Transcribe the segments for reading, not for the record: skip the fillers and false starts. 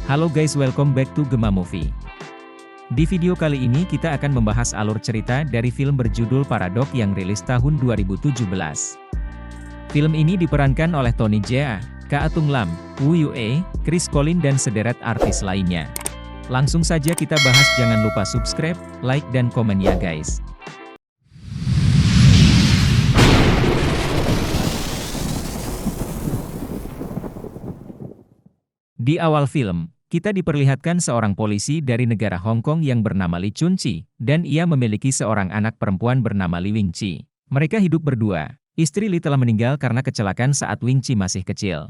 Halo guys, welcome back to Gema Movie. Di video kali ini kita akan membahas alur cerita dari film berjudul Paradok yang rilis tahun 2017. Film ini diperankan oleh Tony Jaa, Ka Atung Lam, Woo Yue, Chris Collin dan sederet artis lainnya. Langsung saja kita bahas, jangan lupa subscribe, like dan komen ya guys. Di awal film, kita diperlihatkan seorang polisi dari negara Hong Kong yang bernama Lee Chun Chi, dan ia memiliki seorang anak perempuan bernama Lee Wing Chi. Mereka hidup berdua. Istri Lee telah meninggal karena kecelakaan saat Wing Chi masih kecil.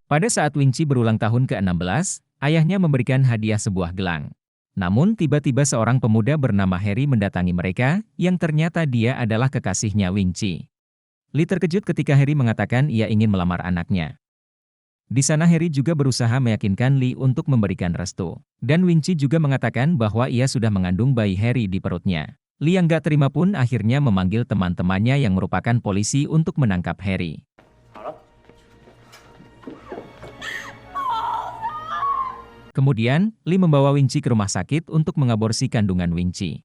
Pada saat Wing Chi berulang tahun ke-16, ayahnya memberikan hadiah sebuah gelang. Namun tiba-tiba seorang pemuda bernama Harry mendatangi mereka, yang ternyata dia adalah kekasihnya Wing Chi. Lee terkejut ketika Harry mengatakan ia ingin melamar anaknya. Di sana Harry juga berusaha meyakinkan Lee untuk memberikan restu. Dan Wing Chi juga mengatakan bahwa ia sudah mengandung bayi Harry di perutnya. Lee yang gak terima pun akhirnya memanggil teman-temannya yang merupakan polisi untuk menangkap Harry. Kemudian, Lee membawa Wing Chi ke rumah sakit untuk mengaborsi kandungan Wing Chi.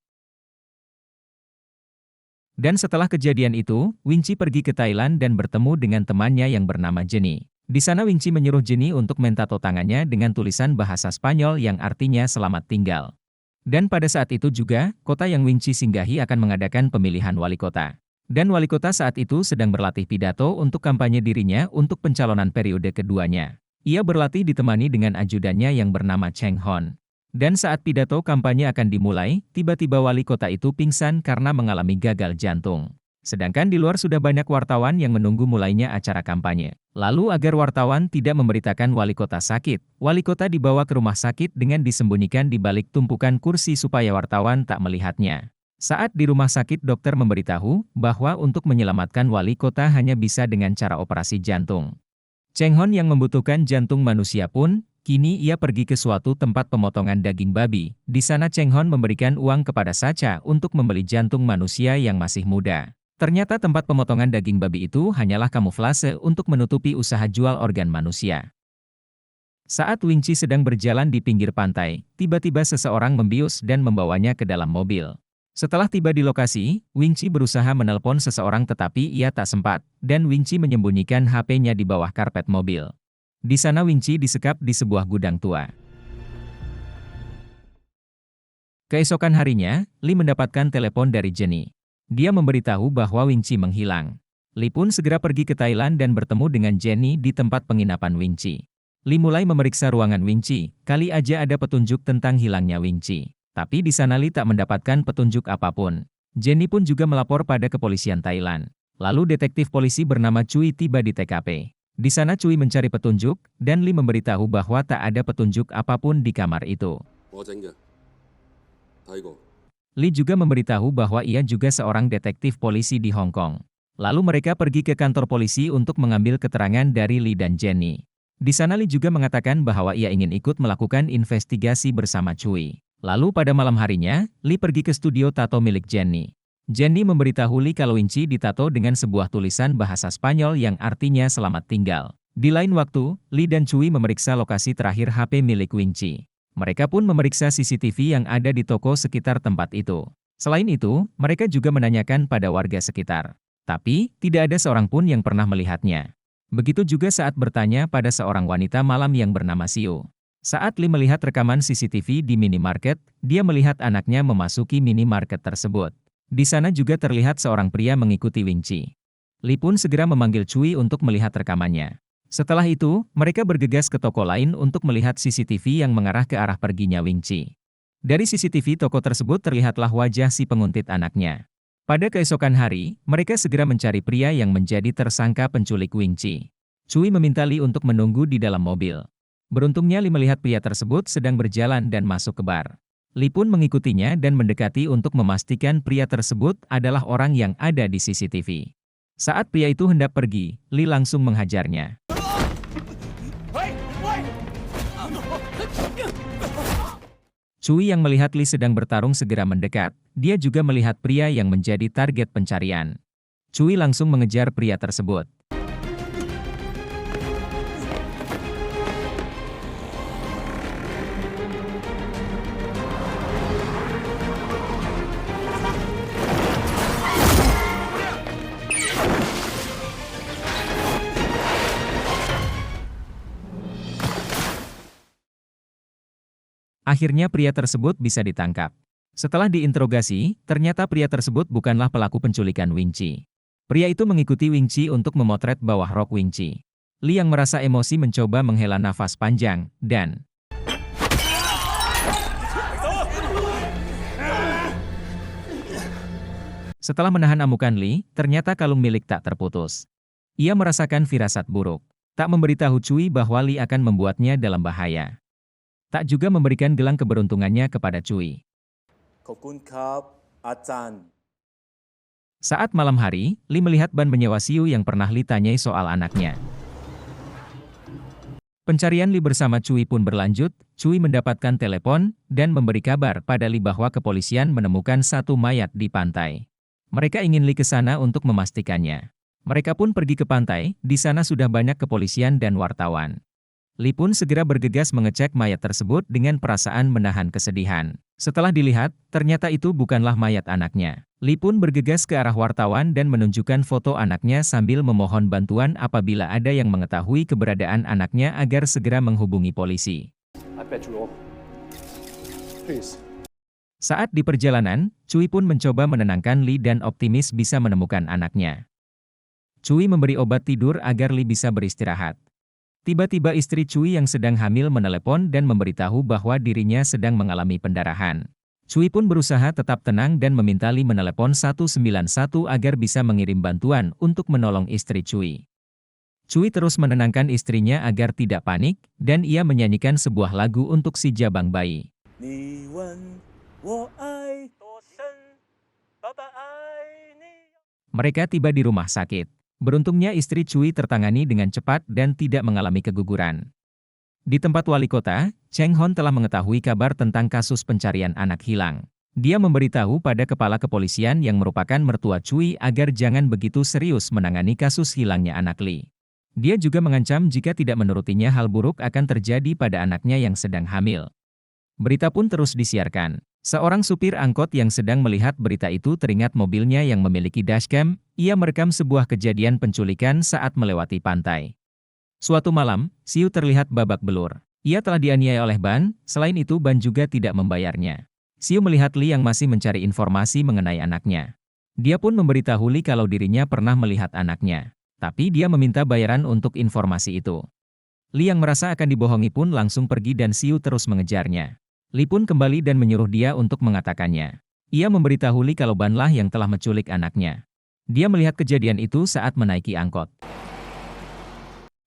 Dan setelah kejadian itu, Wing Chi pergi ke Thailand dan bertemu dengan temannya yang bernama Jenny. Di sana Wing Chi menyuruh Jenny untuk mentato tangannya dengan tulisan bahasa Spanyol yang artinya selamat tinggal. Dan pada saat itu juga, kota yang Wing Chi singgahi akan mengadakan pemilihan wali kota. Dan wali kota saat itu sedang berlatih pidato untuk kampanye dirinya untuk pencalonan periode keduanya. Ia berlatih ditemani dengan ajudannya yang bernama Cheng Hon. Dan saat pidato kampanye akan dimulai, tiba-tiba wali kota itu pingsan karena mengalami gagal jantung. Sedangkan di luar sudah banyak wartawan yang menunggu mulainya acara kampanye. Lalu agar wartawan tidak memberitakan wali kota sakit, wali kota dibawa ke rumah sakit dengan disembunyikan di balik tumpukan kursi supaya wartawan tak melihatnya. Saat di rumah sakit dokter memberitahu bahwa untuk menyelamatkan wali kota hanya bisa dengan cara operasi jantung. Cheng Hon yang membutuhkan jantung manusia pun, kini ia pergi ke suatu tempat pemotongan daging babi. Di sana Cheng Hon memberikan uang kepada Sacha untuk membeli jantung manusia yang masih muda. Ternyata tempat pemotongan daging babi itu hanyalah kamuflase untuk menutupi usaha jual organ manusia. Saat Wing Chi sedang berjalan di pinggir pantai, tiba-tiba seseorang membius dan membawanya ke dalam mobil. Setelah tiba di lokasi, Wing Chi berusaha menelpon seseorang tetapi ia tak sempat, dan Wing Chi menyembunyikan HP-nya di bawah karpet mobil. Di sana Wing Chi disekap di sebuah gudang tua. Keesokan harinya, Lee mendapatkan telepon dari Jenny. Dia memberitahu bahwa Wing Chi menghilang. Lee pun segera pergi ke Thailand dan bertemu dengan Jenny di tempat penginapan Wing Chi. Lee mulai memeriksa ruangan Wing Chi, kali aja ada petunjuk tentang hilangnya Wing Chi. Tapi di sana Lee tak mendapatkan petunjuk apapun. Jenny pun juga melapor pada kepolisian Thailand. Lalu detektif polisi bernama Cui tiba di TKP. Di sana Cui mencari petunjuk, dan Lee memberitahu bahwa tak ada petunjuk apapun di kamar itu. Lee juga memberitahu bahwa ia juga seorang detektif polisi di Hong Kong. Lalu mereka pergi ke kantor polisi untuk mengambil keterangan dari Lee dan Jenny. Di sana Lee juga mengatakan bahwa ia ingin ikut melakukan investigasi bersama Cui. Lalu pada malam harinya, Lee pergi ke studio tato milik Jenny. Jenny memberitahu Lee kalau Wing Chi ditato dengan sebuah tulisan bahasa Spanyol yang artinya selamat tinggal. Di lain waktu, Lee dan Cui memeriksa lokasi terakhir HP milik Wing Chi. Mereka pun memeriksa CCTV yang ada di toko sekitar tempat itu. Selain itu, mereka juga menanyakan pada warga sekitar. Tapi, tidak ada seorang pun yang pernah melihatnya. Begitu juga saat bertanya pada seorang wanita malam yang bernama Sio. Saat Lee melihat rekaman CCTV di minimarket, dia melihat anaknya memasuki minimarket tersebut. Di sana juga terlihat seorang pria mengikuti Wing Chi. Lee pun segera memanggil Cui untuk melihat rekamannya. Setelah itu, mereka bergegas ke toko lain untuk melihat CCTV yang mengarah ke arah perginya Wing Chi. Dari CCTV toko tersebut terlihatlah wajah si penguntit anaknya. Pada keesokan hari, mereka segera mencari pria yang menjadi tersangka penculik Wing Chi. Cui meminta Lee untuk menunggu di dalam mobil. Beruntungnya Lee melihat pria tersebut sedang berjalan dan masuk ke bar. Lee pun mengikutinya dan mendekati untuk memastikan pria tersebut adalah orang yang ada di CCTV. Saat pria itu hendak pergi, Lee langsung menghajarnya. Cui yang melihat Lee sedang bertarung segera mendekat. Dia juga melihat pria yang menjadi target pencarian. Cui langsung mengejar pria tersebut. Akhirnya pria tersebut bisa ditangkap. Setelah diinterogasi, ternyata pria tersebut bukanlah pelaku penculikan Wing Chi. Pria itu mengikuti Wing Chi untuk memotret bawah rok Wing Chi. Li yang merasa emosi mencoba menghela nafas panjang, dan setelah menahan amukan Li, ternyata kalung milik tak terputus. Ia merasakan firasat buruk. Tak memberitahu Cui bahwa Li akan membuatnya dalam bahaya. Tak juga memberikan gelang keberuntungannya kepada Cui. Saat malam hari, Li melihat Ban menyewa Siu yang pernah Li tanyai soal anaknya. Pencarian Li bersama Cui pun berlanjut. Cui mendapatkan telepon dan memberi kabar pada Li bahwa kepolisian menemukan satu mayat di pantai. Mereka ingin Li ke sana untuk memastikannya. Mereka pun pergi ke pantai, di sana sudah banyak kepolisian dan wartawan. Li pun segera bergegas mengecek mayat tersebut dengan perasaan menahan kesedihan. Setelah dilihat, ternyata itu bukanlah mayat anaknya. Li pun bergegas ke arah wartawan dan menunjukkan foto anaknya sambil memohon bantuan apabila ada yang mengetahui keberadaan anaknya agar segera menghubungi polisi. Saat di perjalanan, Cui pun mencoba menenangkan Li dan optimis bisa menemukan anaknya. Cui memberi obat tidur agar Li bisa beristirahat. Tiba-tiba istri Cui yang sedang hamil menelepon dan memberitahu bahwa dirinya sedang mengalami pendarahan. Cui pun berusaha tetap tenang dan meminta Li menelepon 191 agar bisa mengirim bantuan untuk menolong istri Cui. Cui terus menenangkan istrinya agar tidak panik, dan ia menyanyikan sebuah lagu untuk si jabang bayi. Mereka tiba di rumah sakit. Beruntungnya istri Cui tertangani dengan cepat dan tidak mengalami keguguran. Di tempat wali kota, Cheng Hon telah mengetahui kabar tentang kasus pencarian anak hilang. Dia memberitahu pada kepala kepolisian yang merupakan mertua Cui agar jangan begitu serius menangani kasus hilangnya anak Li. Dia juga mengancam jika tidak menurutinya hal buruk akan terjadi pada anaknya yang sedang hamil. Berita pun terus disiarkan. Seorang supir angkot yang sedang melihat berita itu teringat mobilnya yang memiliki dashcam. Ia merekam sebuah kejadian penculikan saat melewati pantai. Suatu malam, Siu terlihat babak belur. Ia telah dianiaya oleh Ban, selain itu Ban juga tidak membayarnya. Siu melihat Li yang masih mencari informasi mengenai anaknya. Dia pun memberitahu Li kalau dirinya pernah melihat anaknya. Tapi dia meminta bayaran untuk informasi itu. Li yang merasa akan dibohongi pun langsung pergi dan Siu terus mengejarnya. Li pun kembali dan menyuruh dia untuk mengatakannya. Ia memberitahu Li kalau Ban lah yang telah menculik anaknya. Dia melihat kejadian itu saat menaiki angkot.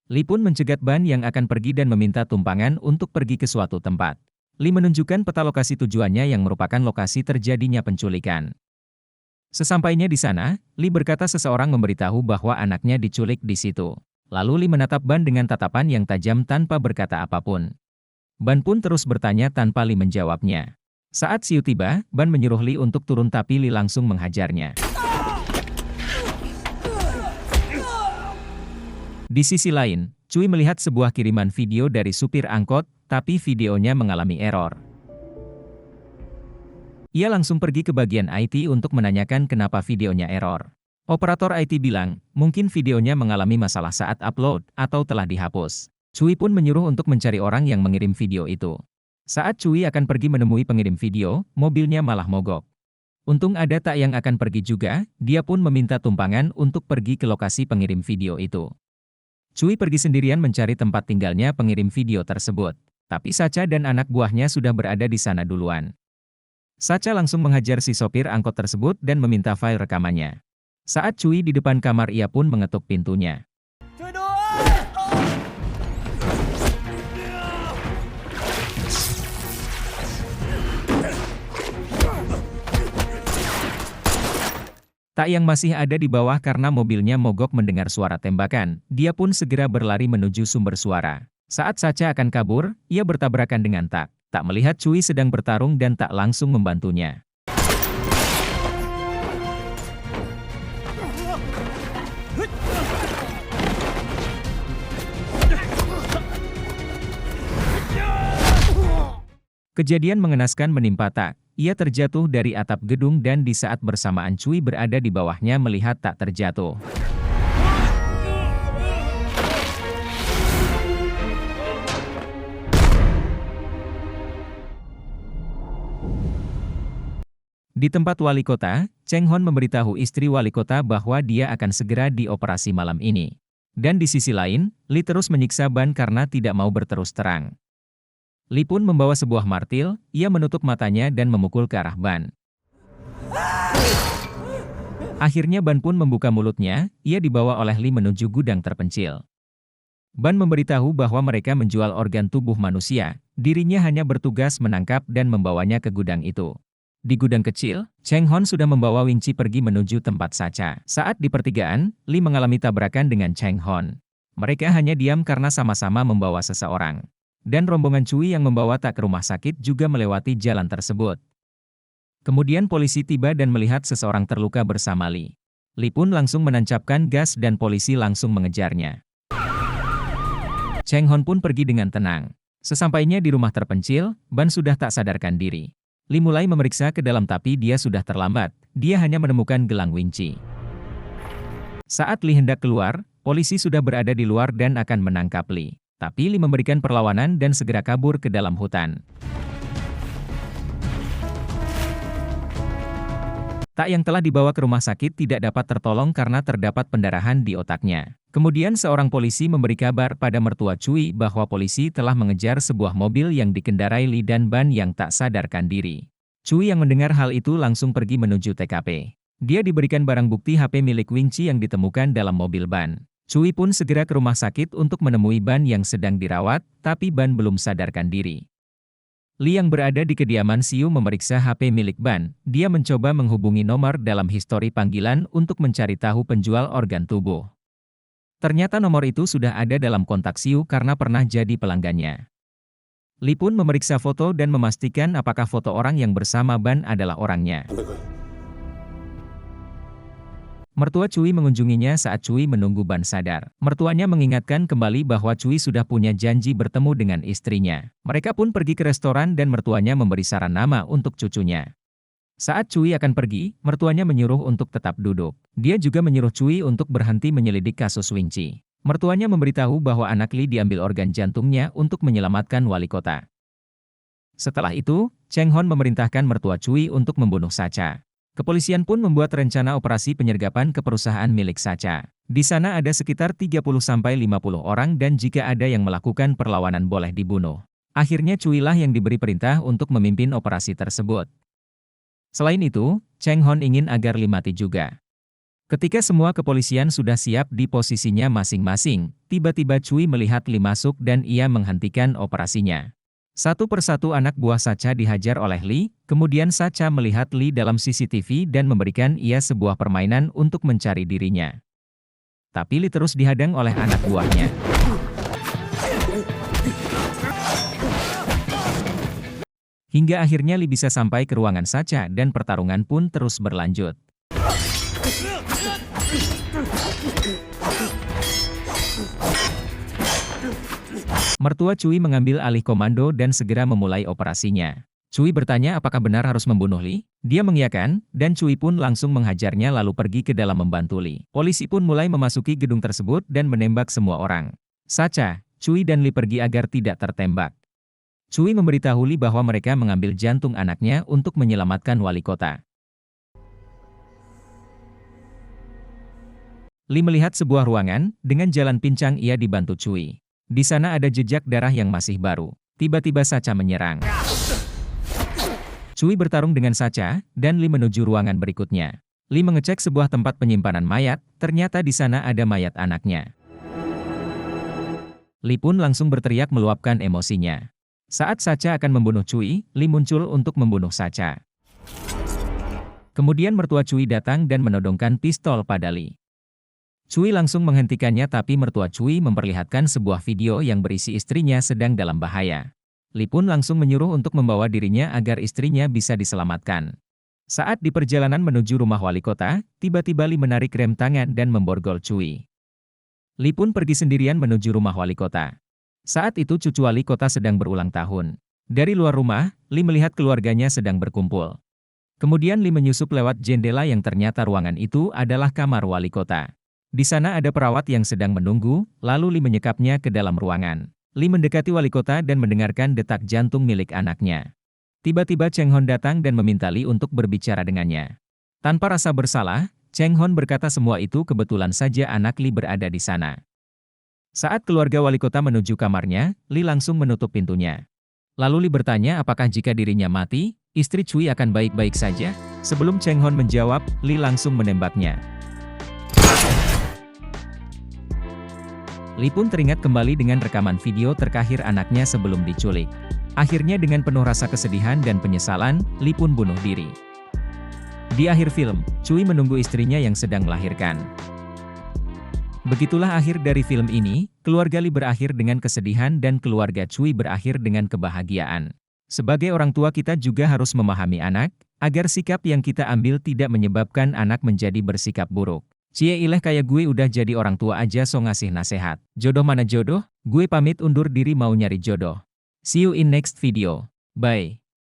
Li pun mencegat Ban yang akan pergi dan meminta tumpangan untuk pergi ke suatu tempat. Li menunjukkan peta lokasi tujuannya yang merupakan lokasi terjadinya penculikan. Sesampainya di sana, Li berkata seseorang memberitahu bahwa anaknya diculik di situ. Lalu Li menatap Ban dengan tatapan yang tajam tanpa berkata apapun. Ban pun terus bertanya tanpa Li menjawabnya. Saat Siu tiba, Ban menyuruh Li untuk turun tapi Li langsung menghajarnya. Di sisi lain, Cui melihat sebuah kiriman video dari supir angkot, tapi videonya mengalami error. Ia langsung pergi ke bagian IT untuk menanyakan kenapa videonya error. Operator IT bilang, mungkin videonya mengalami masalah saat upload, atau telah dihapus. Cui pun menyuruh untuk mencari orang yang mengirim video itu. Saat Cui akan pergi menemui pengirim video, mobilnya malah mogok. Untung ada Tak yang akan pergi juga, dia pun meminta tumpangan untuk pergi ke lokasi pengirim video itu. Cui pergi sendirian mencari tempat tinggalnya pengirim video tersebut. Tapi Sacha dan anak buahnya sudah berada di sana duluan. Sacha langsung menghajar si sopir angkot tersebut dan meminta file rekamannya. Saat Cui di depan kamar ia pun mengetuk pintunya. Tak yang masih ada di bawah karena mobilnya mogok mendengar suara tembakan, dia pun segera berlari menuju sumber suara. Saat Sacha akan kabur, ia bertabrakan dengan Tak. Tak melihat Cui sedang bertarung dan Tak langsung membantunya. Kejadian mengenaskan menimpa Tak. Ia terjatuh dari atap gedung dan di saat bersamaan Cui berada di bawahnya melihat Tak terjatuh. Di tempat wali kota, Cheng Hon memberitahu istri wali kota bahwa dia akan segera dioperasi malam ini. Dan di sisi lain, Lee terus menyiksa Ban karena tidak mau berterus terang. Lee pun membawa sebuah martil, ia menutup matanya dan memukul ke arah Ban. Akhirnya Ban pun membuka mulutnya, ia dibawa oleh Lee menuju gudang terpencil. Ban memberitahu bahwa mereka menjual organ tubuh manusia, dirinya hanya bertugas menangkap dan membawanya ke gudang itu. Di gudang kecil, Cheng Hon sudah membawa Wing Chi pergi menuju tempat Sacha. Saat di pertigaan, Lee mengalami tabrakan dengan Cheng Hon. Mereka hanya diam karena sama-sama membawa seseorang. Dan rombongan Cui yang membawa Tak ke rumah sakit juga melewati jalan tersebut. Kemudian polisi tiba dan melihat seseorang terluka bersama Lee. Lee pun langsung menancapkan gas dan polisi langsung mengejarnya. Cheng Hon pun pergi dengan tenang. Sesampainya di rumah terpencil, Ban sudah tak sadarkan diri. Lee mulai memeriksa ke dalam tapi dia sudah terlambat, dia hanya menemukan gelang Wing Chi. Saat Lee hendak keluar, polisi sudah berada di luar dan akan menangkap Lee. Tapi Lee memberikan perlawanan dan segera kabur ke dalam hutan. Tak yang telah dibawa ke rumah sakit tidak dapat tertolong karena terdapat pendarahan di otaknya. Kemudian seorang polisi memberi kabar pada mertua Cui bahwa polisi telah mengejar sebuah mobil yang dikendarai Lee dan Ban yang tak sadarkan diri. Cui yang mendengar hal itu langsung pergi menuju TKP. Dia diberikan barang bukti HP milik Wing Chi yang ditemukan dalam mobil Ban. Cui pun segera ke rumah sakit untuk menemui Ban yang sedang dirawat, tapi Ban belum sadarkan diri. Lee yang berada di kediaman Siu memeriksa HP milik Ban. Dia mencoba menghubungi nomor dalam histori panggilan untuk mencari tahu penjual organ tubuh. Ternyata nomor itu sudah ada dalam kontak Siu karena pernah jadi pelanggannya. Lee pun memeriksa foto dan memastikan apakah foto orang yang bersama Ban adalah orangnya. Mertua Cui mengunjunginya saat Cui menunggu Ban sadar. Mertuanya mengingatkan kembali bahwa Cui sudah punya janji bertemu dengan istrinya. Mereka pun pergi ke restoran dan mertuanya memberi saran nama untuk cucunya. Saat Cui akan pergi, mertuanya menyuruh untuk tetap duduk. Dia juga menyuruh Cui untuk berhenti menyelidik kasus Wing Chi. Mertuanya memberitahu bahwa anak Lee diambil organ jantungnya untuk menyelamatkan wali kota. Setelah itu, Cheng Hon memerintahkan mertua Cui untuk membunuh Sacha. Kepolisian pun membuat rencana operasi penyergapan ke perusahaan milik Sacha. Di sana ada sekitar 30-50 orang dan jika ada yang melakukan perlawanan boleh dibunuh. Akhirnya Cui lah yang diberi perintah untuk memimpin operasi tersebut. Selain itu, Cheng Hon ingin agar Lee mati juga. Ketika semua kepolisian sudah siap di posisinya masing-masing, tiba-tiba Cui melihat Lee masuk dan ia menghentikan operasinya. Satu persatu anak buah Sacha dihajar oleh Lee, kemudian Sacha melihat Lee dalam CCTV dan memberikan ia sebuah permainan untuk mencari dirinya. Tapi Lee terus dihadang oleh anak buahnya. Hingga akhirnya Lee bisa sampai ke ruangan Sacha dan pertarungan pun terus berlanjut. Mertua Cui mengambil alih komando dan segera memulai operasinya. Cui bertanya apakah benar harus membunuh Lee? Dia mengiyakan, dan Cui pun langsung menghajarnya lalu pergi ke dalam membantu Lee. Polisi pun mulai memasuki gedung tersebut dan menembak semua orang. Sacha, Cui dan Lee pergi agar tidak tertembak. Cui memberitahu Lee bahwa mereka mengambil jantung anaknya untuk menyelamatkan wali kota. Lee melihat sebuah ruangan, dengan jalan pincang ia dibantu Cui. Di sana ada jejak darah yang masih baru. Tiba-tiba Sacha menyerang. Cui bertarung dengan Sacha, dan Lee menuju ruangan berikutnya. Lee mengecek sebuah tempat penyimpanan mayat, ternyata di sana ada mayat anaknya. Lee pun langsung berteriak meluapkan emosinya. Saat Sacha akan membunuh Cui, Lee muncul untuk membunuh Sacha. Kemudian mertua Cui datang dan menodongkan pistol pada Lee. Cui langsung menghentikannya tapi mertua Cui memperlihatkan sebuah video yang berisi istrinya sedang dalam bahaya. Lee pun langsung menyuruh untuk membawa dirinya agar istrinya bisa diselamatkan. Saat di perjalanan menuju rumah wali kota, tiba-tiba Lee menarik rem tangan dan memborgol Cui. Lee pun pergi sendirian menuju rumah wali kota. Saat itu cucu wali kota sedang berulang tahun. Dari luar rumah, Lee melihat keluarganya sedang berkumpul. Kemudian Lee menyusup lewat jendela yang ternyata ruangan itu adalah kamar wali kota. Di sana ada perawat yang sedang menunggu, lalu Lee menyekapnya ke dalam ruangan. Lee mendekati wali kota dan mendengarkan detak jantung milik anaknya. Tiba-tiba Cheng Hon datang dan meminta Li untuk berbicara dengannya. Tanpa rasa bersalah, Cheng Hon berkata semua itu kebetulan saja anak Li berada di sana. Saat keluarga wali kota menuju kamarnya, Li langsung menutup pintunya. Lalu Li bertanya apakah jika dirinya mati, istri Cui akan baik-baik saja? Sebelum Cheng Hon menjawab, Li langsung menembaknya. Li pun teringat kembali dengan rekaman video terakhir anaknya sebelum diculik. Akhirnya dengan penuh rasa kesedihan dan penyesalan, Li pun bunuh diri. Di akhir film, Cui menunggu istrinya yang sedang melahirkan. Begitulah akhir dari film ini, keluarga Li berakhir dengan kesedihan dan keluarga Cui berakhir dengan kebahagiaan. Sebagai orang tua kita juga harus memahami anak, agar sikap yang kita ambil tidak menyebabkan anak menjadi bersikap buruk. Cie ileh kayak gue udah jadi orang tua aja so ngasih nasehat. Jodoh mana jodoh? Gue pamit undur diri mau nyari jodoh. See you in next video. Bye.